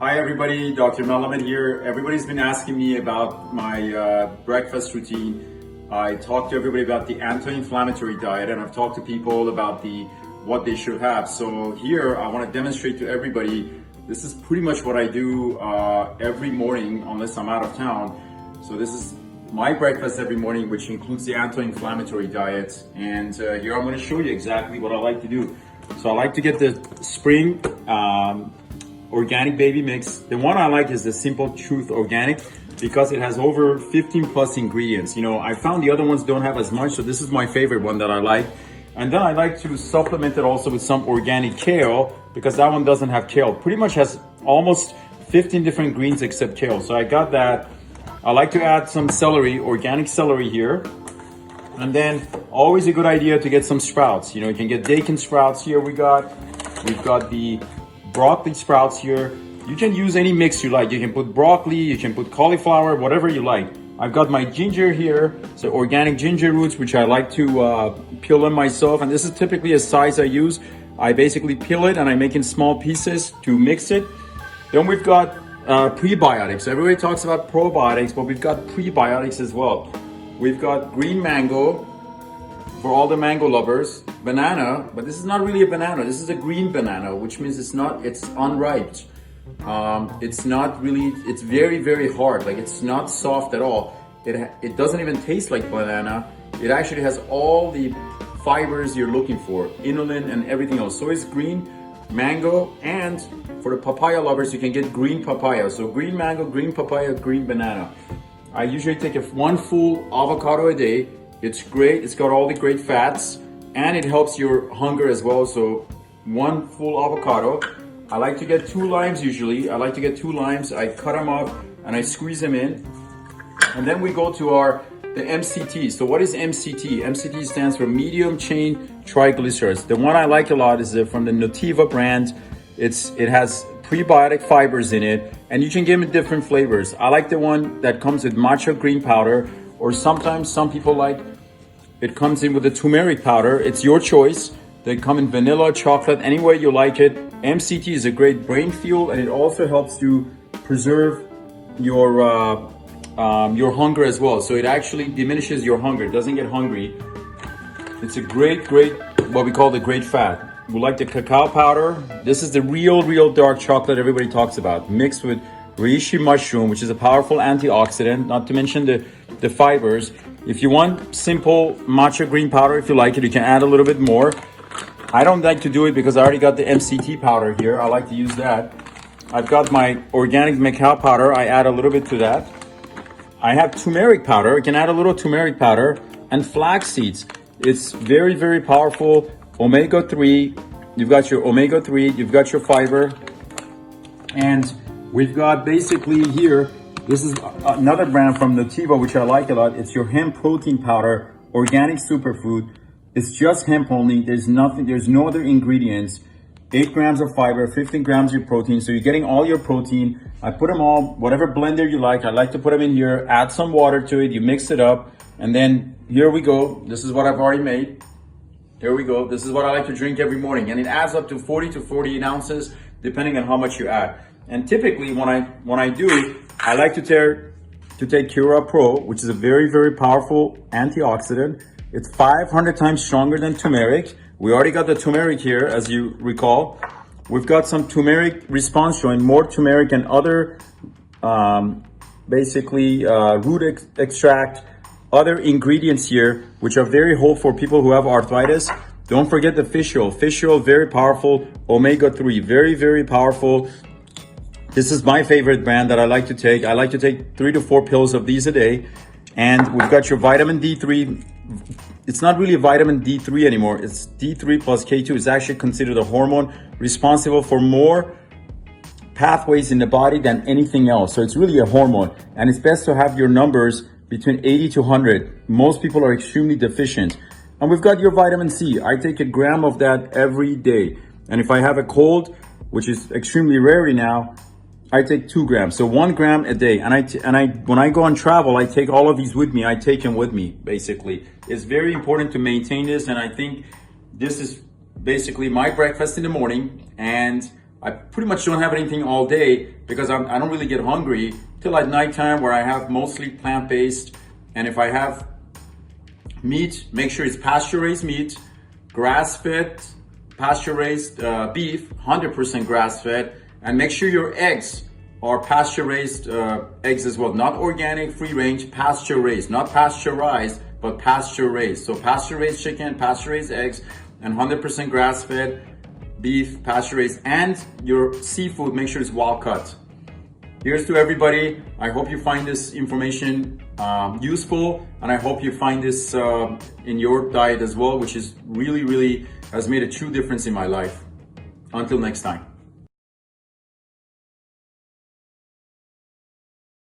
Hi everybody, Dr. Melamed here. Everybody's been asking me about my breakfast routine. I talked to everybody about the anti-inflammatory diet, and I've talked to people about what they should have. So here I want to demonstrate to everybody, this is pretty much what I do every morning unless I'm out of town. So this is my breakfast every morning, which includes the anti-inflammatory diet. And here I'm going to show you exactly what I like to do. So I like to get the spring organic baby mix. The one I like is the Simple Truth Organic because it has over 15 plus ingredients. You know, I found the other ones don't have as much, so this is my favorite one that I like. And then I like to supplement it also with some organic kale because that one doesn't have kale. Pretty much has almost 15 different greens except kale. So I got that. I like to add some celery, organic celery here. And then always a good idea to get some sprouts. You know, you can get daikon sprouts here. We've got the broccoli sprouts here. You can use any mix you like. You can put broccoli, you can put cauliflower, whatever you like. I've got my ginger here, so organic ginger roots, which I like to peel them myself. And this is typically a size I use. I basically peel it and I make in small pieces to mix it. Then we've got prebiotics. Everybody talks about probiotics, but we've got prebiotics as well. We've got green mango for all the mango lovers, banana, but this is not really a banana. This is a green banana, which means it's unripe. It's very, very hard. Like, it's not soft at all. It doesn't even taste like banana. It actually has all the fibers you're looking for, inulin and everything else. So it's green mango, and for the papaya lovers, you can get green papaya. So green mango, green papaya, green banana. I usually take one full avocado a day. It's great. It's got all the great fats and it helps your hunger as well. So one full avocado. I like to get 2 limes usually. I cut them up and I squeeze them in. And then we go to the MCT. So what is MCT? MCT stands for medium chain triglycerides. The one I like a lot is from the Nutiva brand. It has prebiotic fibers in it, and you can get them in different flavors. I like the one that comes with matcha green powder, or sometimes some people like it comes in with the turmeric powder. It's your choice. They come in vanilla, chocolate, any way you like it. MCT is a great brain fuel, and it also helps you preserve your hunger as well. So it actually diminishes your hunger. It doesn't get hungry. It's a great, what we call the great fat. We like the cacao powder. This is the real dark chocolate everybody talks about, mixed with reishi mushroom, which is a powerful antioxidant, not to mention the fibers. If you want simple matcha green powder, if you like it, you can add a little bit more. I don't like to do it because I already got the MCT powder here. I like to use that. I've got my organic cacao powder. I add a little bit to that. I have turmeric powder. You can add a little turmeric powder, and flax seeds. It's very, very powerful. Omega-3. You've got your omega-3. You've got your fiber. And we've got basically here, this is another brand from Nutiva, which I like a lot. It's your hemp protein powder, organic superfood. It's just hemp only. There's no other ingredients. 8 grams of fiber, 15 grams of protein. So you're getting all your protein. I put them all, whatever blender you like. I like to put them in here, add some water to it. You mix it up. And then here we go. This is what I've already made. Here we go. This is what I like to drink every morning. And it adds up to 40 to 48 ounces, depending on how much you add. And typically when I do it, I like to take Cura Pro, which is a very, very powerful antioxidant. It's 500 times stronger than turmeric. We already got the turmeric here, as you recall. We've got some turmeric response showing more turmeric and other root extract, other ingredients here, which are very whole for people who have arthritis. Don't forget the fish oil. Fish oil, very powerful. Omega-3, very, very powerful. This is my favorite brand that I like to take. I like to take 3 to 4 pills of these a day. And we've got your vitamin D3. It's not really vitamin D3 anymore. It's D3 plus K2. It's actually considered a hormone responsible for more pathways in the body than anything else. So it's really a hormone. And it's best to have your numbers between 80 to 100. Most people are extremely deficient. And we've got your vitamin C. I take 1 gram of that every day. And if I have a cold, which is extremely rare now, I take 2 grams, so 1 gram a day. And when I go on travel, I take all of these with me. I take them with me, basically. It's very important to maintain this, and I think this is basically my breakfast in the morning. And I pretty much don't have anything all day because I don't really get hungry till at nighttime, where I have mostly plant-based. And if I have meat, make sure it's pasture-raised meat, grass-fed, pasture-raised beef, 100% grass-fed, and make sure your eggs are pasture-raised eggs as well. Not organic, free-range, pasture-raised, not pasteurized, but pasture-raised. So pasture-raised chicken, pasture-raised eggs, and 100% grass-fed beef, pasture-raised, and your seafood, make sure it's wild caught. Here's to everybody. I hope you find this information useful, and I hope you find this in your diet as well, which is really has made a true difference in my life. Until next time.